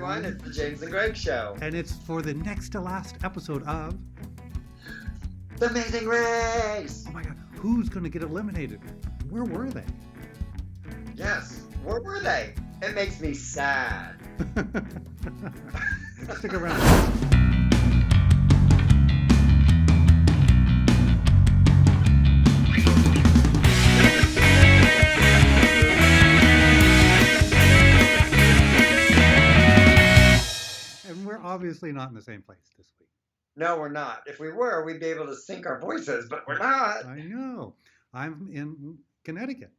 everyone. It's the James and Greg Show. And it's for the next to last episode of The Amazing Race. Oh my God, who's going to get eliminated? Where were they? Yes, where were they? It makes me sad. Stick around. And we're obviously not in the same place this week. No, we're not. If we were, we'd be able to sync our voices, but we're not. I know. I'm in Connecticut.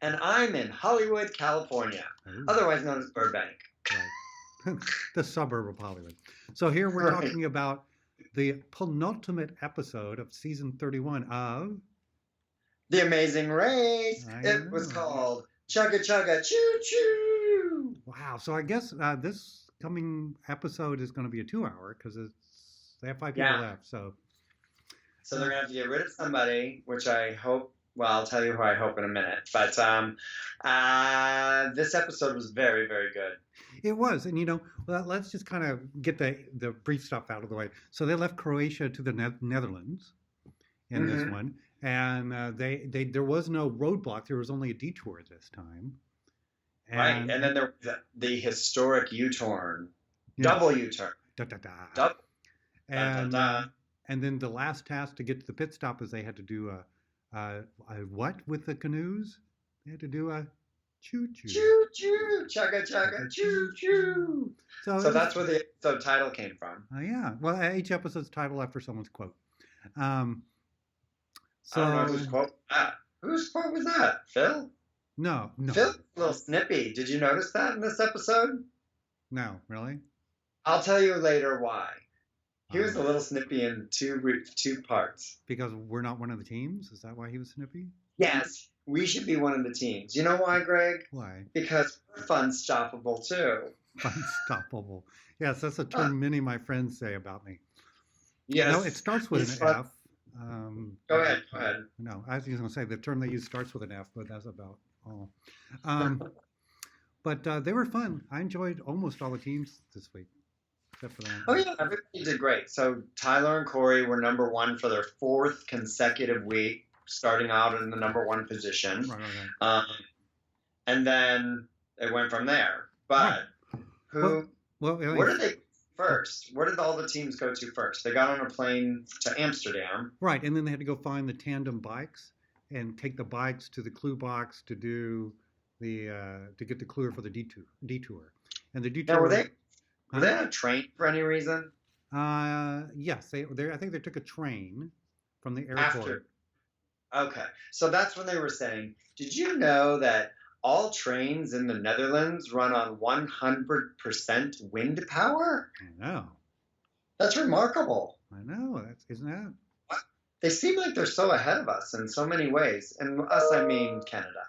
And I'm in Hollywood, California, otherwise known as Burbank. Right. The suburb of Hollywood. So here we're talking about the penultimate episode of season 31 of The Amazing Race. It was called Chugga Chugga Choo Choo. Wow. So I guess this coming episode is going to be a 2-hour because they have 5 people left. So they're going to have to get rid of somebody, which I hope. Well, I'll tell you who I hope in a minute. But this episode was very, very good. It was. And, let's just kind of get the brief stuff out of the way. So they left Croatia to the Netherlands in this one. And there was no roadblock. There was only a detour this time. Right. And then there was the historic U-turn. Double U-turn. Double. And then the last task to get to the pit stop is they had to do what with the canoes? They had to do a choo-choo. Choo-choo. Chugga chugga choo-choo. So that's where the episode title came from. Yeah. Well, each episode's title after someone's quote. So I don't know whose quote was that. Whose quote was that? Phil? No. Phil's a little snippy. Did you notice that in this episode? No, really? I'll tell you later why. He was a little snippy in two parts. Because we're not one of the teams? Is that why he was snippy? Yes, we should be one of the teams. You know why, Greg? Why? Because we're fun-stoppable, too. Fun-stoppable. Yes, that's a term many of my friends say about me. Yes. No, it starts with an F. Go ahead. No, I was going to say the term they use starts with an F, but that's about all. But they were fun. I enjoyed almost all the teams this week. Except for that. Oh, yeah, everybody did great. So Tyler and Corey were number one for their 4th consecutive week, starting out in the number 1 position. Right. And then it went from there. But where did they first? Where did all the teams go to first? They got on a plane to Amsterdam. Right, and then they had to go find the tandem bikes and take the bikes to the clue box to do to get the clue for the detour. And the detour. Now, were they on a train for any reason? Yes, I think they took a train from the airport. Okay, so that's when they were saying, did you know that all trains in the Netherlands run on 100% wind power? I know. That's remarkable. I know. Isn't that? They seem like they're so ahead of us in so many ways. And us, I mean Canada.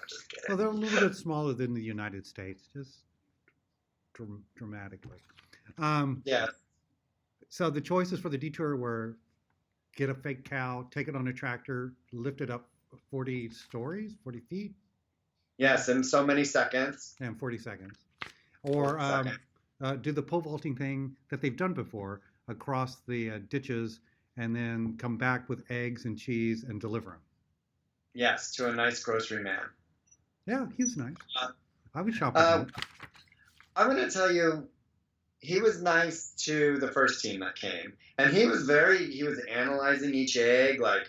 Just kidding. Well, they're a little bit smaller than the United States, just dramatically. Yeah. So the choices for the detour were get a fake cow, take it on a tractor, lift it up 40 feet. Yes, in so many seconds. And 40 seconds. Or do the pole vaulting thing that they've done before across the ditches and then come back with eggs and cheese and deliver them. Yes, to a nice grocery man. Yeah, he's nice. I would shop with him. I'm going to tell you, he was nice to the first team that came. And he was analyzing each egg, like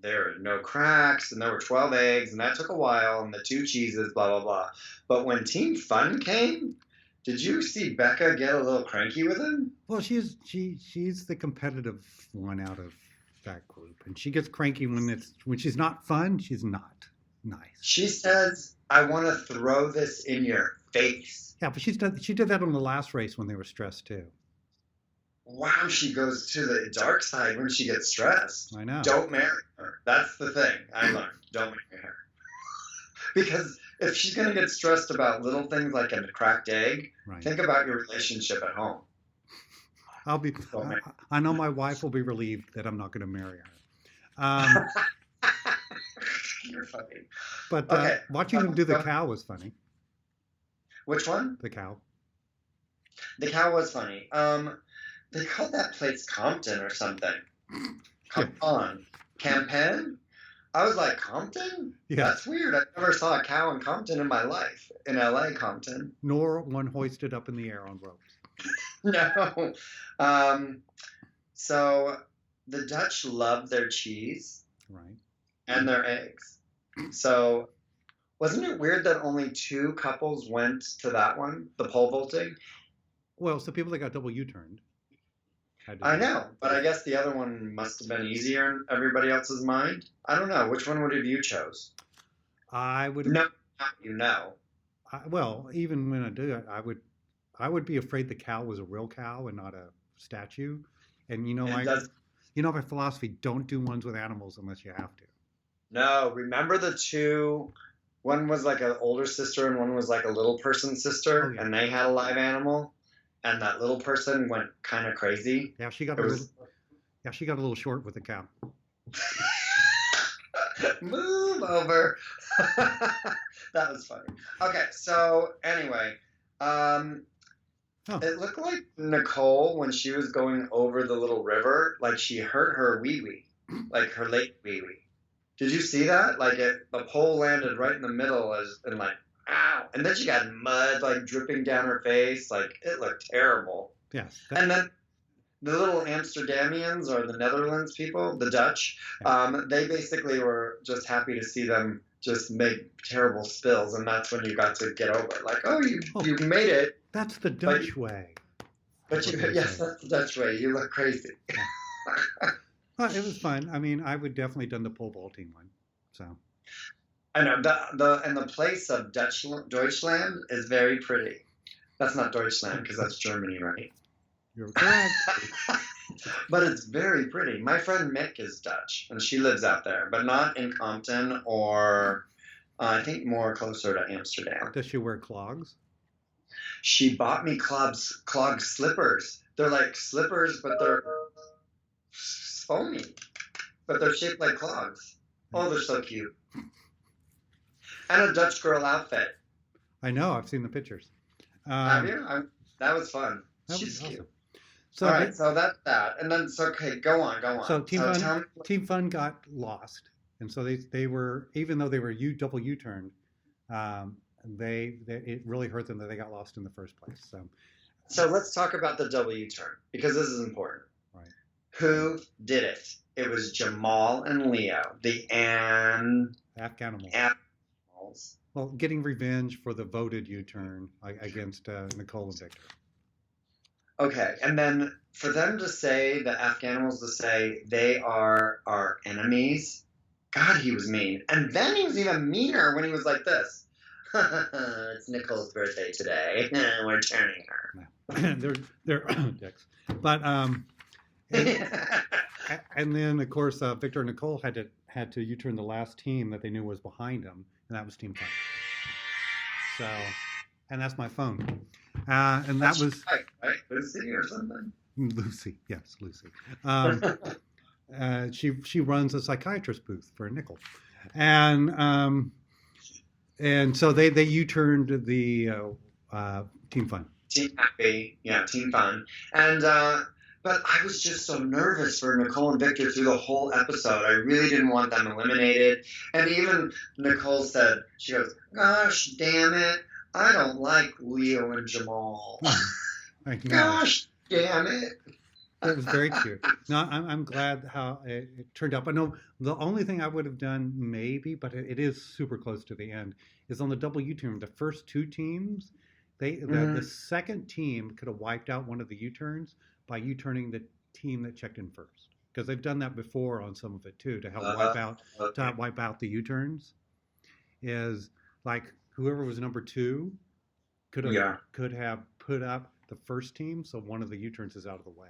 there are no cracks, and there were 12 eggs, and that took a while, and the 2 cheeses, blah, blah, blah. But when Team Fun came, did you see Becca get a little cranky with him? Well, she's the competitive one out of that group, and she gets cranky when she's not fun. She's not nice. She says, "I want to throw this in your face." Yeah, but she did that on the last race when they were stressed too. Wow, she goes to the dark side when she gets stressed. I know. Don't marry her. That's the thing I learned. Don't marry her. Because if she's going to get stressed about little things like a cracked egg, think about your relationship at home. I know my wife will be relieved that I'm not going to marry her. You're funny. But watching them do the cow was funny. Which one? The cow. The cow was funny. They called that place Compton or something. Yeah. Compton. Campaign? I was like, Compton? Yeah. That's weird. I never saw a cow in Compton in my life. In LA, Compton. Nor one hoisted up in the air on ropes. No. Um, so the Dutch love their cheese Right. and their eggs. So wasn't it weird that only 2 couples went to that one, the pole vaulting? Well, so people that got double U-turned had to I do it. know, but I guess the other one must have been easier in everybody else's mind. I don't know. Which one would have you chose? I would. No, you know. Well, even when I do it, I would be afraid the cow was a real cow and not a statue. And It does. my philosophy: don't do ones with animals unless you have to. No, remember the two? One was like an older sister and one was like a little person sister, Oh, yeah. and they had a live animal, and that little person went kind of crazy. Yeah, she got It a was little. Yeah, she got a little short with the cow. move over. That was funny. Okay, so anyway, Oh, it looked like Nicole when she was going over the little river, like she hurt her wee wee, like her late wee wee. Did you see that? Like the pole landed right in the middle and like, ow. And then she got mud like dripping down her face. Like it looked terrible. yes. And then the little Amsterdamians or the Netherlands people, the Dutch, they basically were just happy to see them just make terrible spills. And that's when you got to get over it. Like, oh, you made it. That's the Dutch way. But yes, that's the Dutch way. You look crazy. Well, it was fun. I mean, I would definitely done the pole vaulting one. So. I know the place of Deutschland is very pretty. That's not Deutschland because that's Germany, right? You're correct. But it's very pretty. My friend Mick is Dutch, and she lives out there, but not in Compton or I think more closer to Amsterdam. Does she wear clogs? She bought me clog slippers. They're like slippers, but they're foamy, but they're shaped like clogs. Oh, they're so cute. And a Dutch girl outfit. I know. I've seen the pictures. Have you? That was fun. She's awesome. cute. So all right, so that's that. And then, okay, go on. So Team Fun got lost. And so they were, even though they were double U-turned, it really hurt them that they got lost in the first place. So let's talk about the double U-turn because this is important. Right. Who did it? It was Jamal and Leo, the Afghanimals. Well, getting revenge for the voted U-turn against Nicole and Victor. Okay, and then for them to say, the Afghanimals to say they are our enemies, God, he was mean. And then he was even meaner when he was like this. It's Nicole's birthday today. We're turning her. They're dicks. But and then of course Victor and Nicole had to U-turn the last team that they knew was behind them, and that was Team Fun. So, and that's my phone. And that was right? Lucy or something. Lucy, yes, Lucy. She runs a psychiatrist booth for a nickel, and so they U-turned the Team Fun. Team Happy, yeah, Team Fun, and but I was just so nervous for Nicole and Victor through the whole episode. I really didn't want them eliminated, and even Nicole said, she goes, "Gosh, damn it, I don't like Leo and Jamal." Gosh, damn it. That was very cute. No, I'm glad how it turned out. But no, the only thing I would have done maybe, but it is super close to the end, is on the double U-turn. The first two teams, the second team could have wiped out one of the U-turns by U-turning the team that checked in first, because they've done that before on some of it too to help wipe out the U-turns. Is like whoever was number 2 could have put up the first team, so one of the U-turns is out of the way.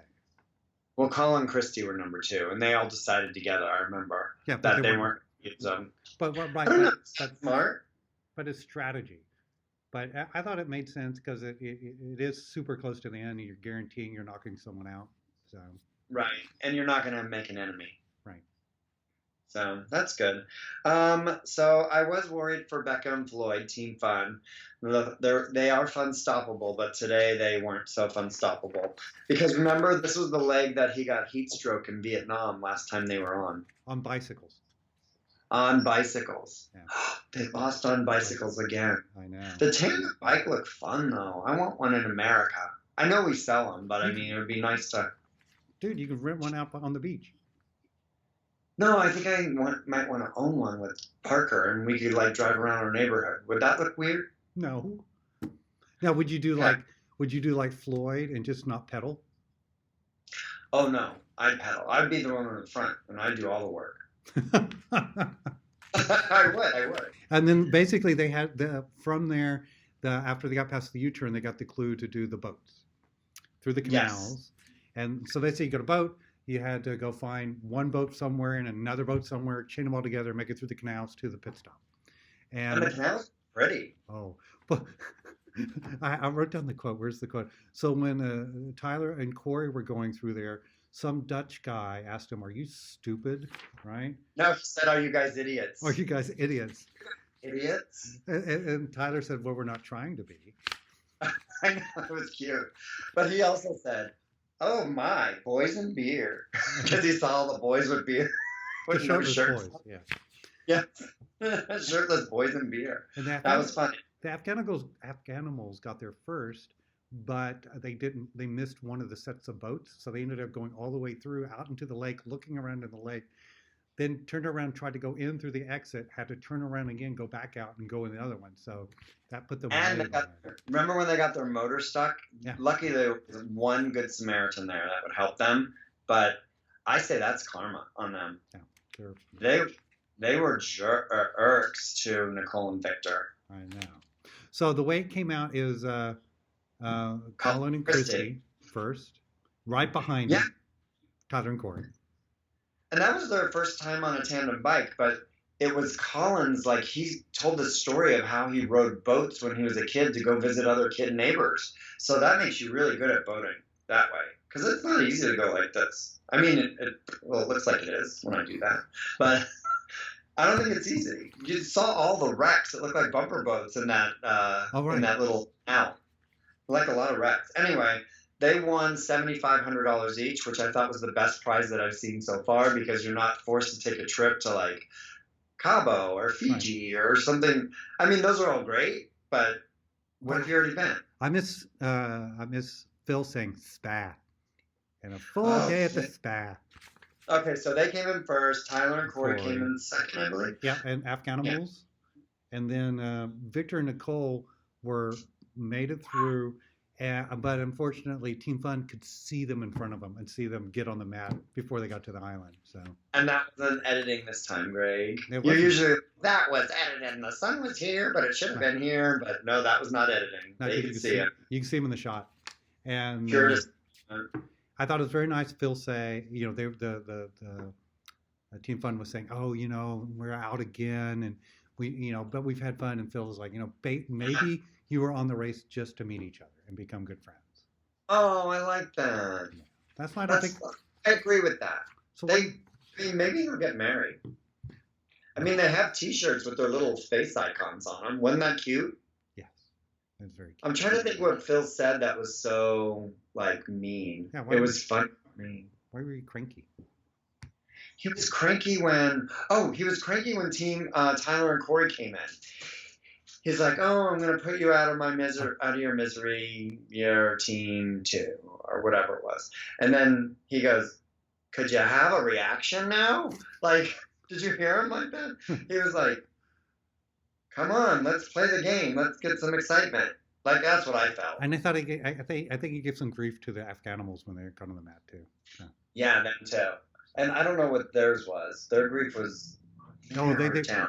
Well, Colin and Christy were number 2, and they all decided together. I remember that they weren't. But right, that's smart. But it's strategy. But I thought it made sense because it is super close to the end, and you're guaranteeing you're knocking someone out. So right, and you're not going to make an enemy. Right. So that's good. So I was worried for Becca and Floyd, Team Fun. They are fun stoppable, but today they weren't so fun stoppable. Because remember, this was the leg that he got heat stroke in Vietnam last time they were On bicycles. on bicycles. Yeah. They lost on bicycles again. I know. The tandem bike looked fun though. I want one in America. I know we sell them, but I mean, it would be nice to. Dude, you could rent one out on the beach. No, I think might want to own one with Parker, and we could like drive around our neighborhood. Would that look weird? No. Now, would you do Yeah. like Floyd and just not pedal? Oh no, I'd pedal. I'd be the one in the front, and I'd do all the work. I would. And then basically they had from there, after they got past the U-turn, they got the clue to do the boats through the canals. Yes. And so they say you got a boat, you had to go find one boat somewhere and another boat somewhere, chain them all together, make it through the canals to the pit stop. And the canal's pretty. Oh, but I wrote down the quote. Where's the quote? So when Tyler and Corey were going through there, some Dutch guy asked him, "Are you stupid?" Right? No, he said, "Are you guys idiots?" Are you guys idiots? Idiots? And Tyler said, "Well, we're not trying to be." I know, it was cute. But he also said, "Oh my, boys and beer," because he saw all the boys with beer The with no shirtless shirts. boys, yeah. Yeah, shirtless boys and beer. And That was funny. the Afghanimals got there first, but they missed one of the sets of boats, so they ended up going all the way through out into the lake, looking around in the lake, then turned around, tried to go in through the exit, had to turn around again, go back out and go in the other one. So that put them And way they got, behind. remember when they got their motor stuck? Yeah. Lucky there was one good Samaritan there that would help them. But I say that's karma on them. They're- They were irks to Nicole and Victor. I know. So the way it came out is Colin and Christy first, right behind Yeah. them, Tyler and Corey. And that was their first time on a tandem bike, but it was Colin's, like, he told the story of how he rode boats when he was a kid to go visit other kid neighbors. So that makes you really good at boating that way. Because it's not easy to go like this. I mean, it looks like it is when I do that. But I don't think it's easy. You saw all the wrecks. It looked like bumper boats in that in that little canal. Like a lot of wrecks. Anyway, they won $7,500 each, which I thought was the best prize that I've seen so far because you're not forced to take a trip to like Cabo or Fiji or something. I mean, those are all great, but what have you already been? I miss Phil saying spa and a full day at the spa. Okay, so they came in first. Tyler and Corey came in second, I believe. Yeah, and Afghanimals. Yeah. And then Victor and Nicole made it through, but unfortunately, Team Fun could see them in front of them and see them get on the mat before they got to the island. So. And that wasn't editing this time, Greg. You're usually, that was edited and the sun was here, but it should have been here. But no, that was not editing. No, they could see it. You can see them in the shot. And I thought it was very nice. Phil say, the Team Fun was saying, "Oh, we're out again, and but we've had fun." And Phil was like, maybe you were on the race just to meet each other and become good friends. Oh, I like that. Yeah. That's why I agree with that. So maybe they'll get married. I mean, they have T-shirts with their little face icons on them. Wasn't that cute? Yes, that's very cute. I'm trying to think what Phil said that was so like mean. Yeah, it was funny. Why were you cranky? He was cranky when Team Tyler and Corey came in. He's like, "Oh, I'm gonna put you out of your misery, your team too, or whatever it was." And then he goes, "Could you have a reaction now?" Like, did you hear him like that? He was like, "Come on, let's play the game. Let's get some excitement." Like that's what I felt. And I thought I think he gave some grief to the Afghanimals when they got on the mat too. So. Yeah, them too. And I don't know what theirs was. Their grief was. Oh,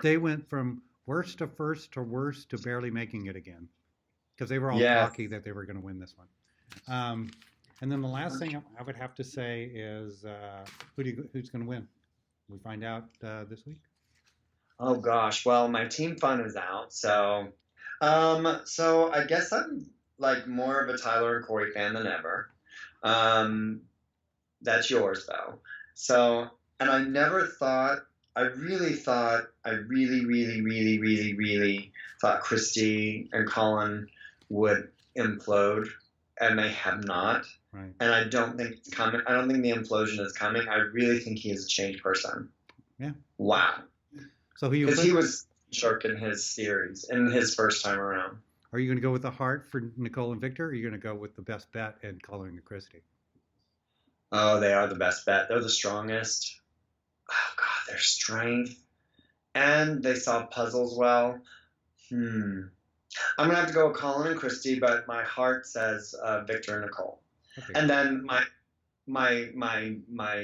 they went from worst to first to worst to barely making it again, because they were all cocky that they were going to win this one. And then the last thing I would have to say is who's going to win? We find out this week. Oh gosh, well my Team Fun is out, so I guess I'm like more of a Tyler and Corey fan than ever. That's yours though. So, and I never thought I really thought Christy and Colin would implode, and they have not. Right. And I don't think it's coming. I don't think the implosion is coming. I really think he is a changed person. Yeah. Wow. So who you? Because he was shark in his series, in his first time around. Are you going to go with the heart for Nicole and Victor, or are you going to go with the best bet and Colin and Christy? Oh, they are the best bet. They're the strongest. Oh God, their strength, and they solve puzzles well. I'm gonna have to go with Colin and Christy, but my heart says Victor and Nicole. Okay. And then my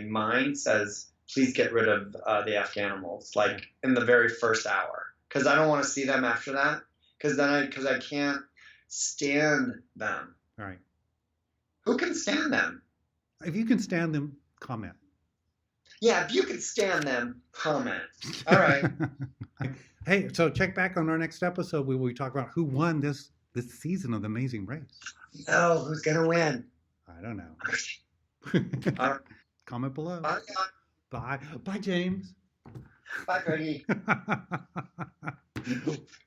mind says, please get rid of the Afghanimals, like in the very first hour, because I don't want to see them after that, because I can't stand them. All right. Who can stand them? If you can stand them, comment. Yeah, if you can stand them, comment. All right. Hey, so check back on our next episode where we talk about who won this season of The Amazing Race. No, who's gonna win? I don't know. Comment below. Bye. Bye. Bye, James. Bye, Craig.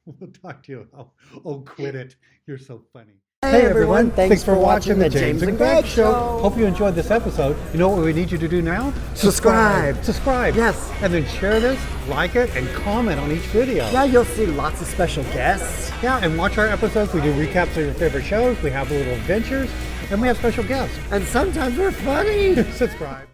We'll talk to you. Oh, quit it. You're so funny. Hey everyone, thanks for watching the James and Greg Show. Hope you enjoyed this episode. You know what we need you to do now? Subscribe. Yes. And then share this, like it, and comment on each video. Yeah, you'll see lots of special guests. Yeah, and watch our episodes. We do recaps of your favorite shows. We have little adventures, and we have special guests. And sometimes we're funny. Subscribe.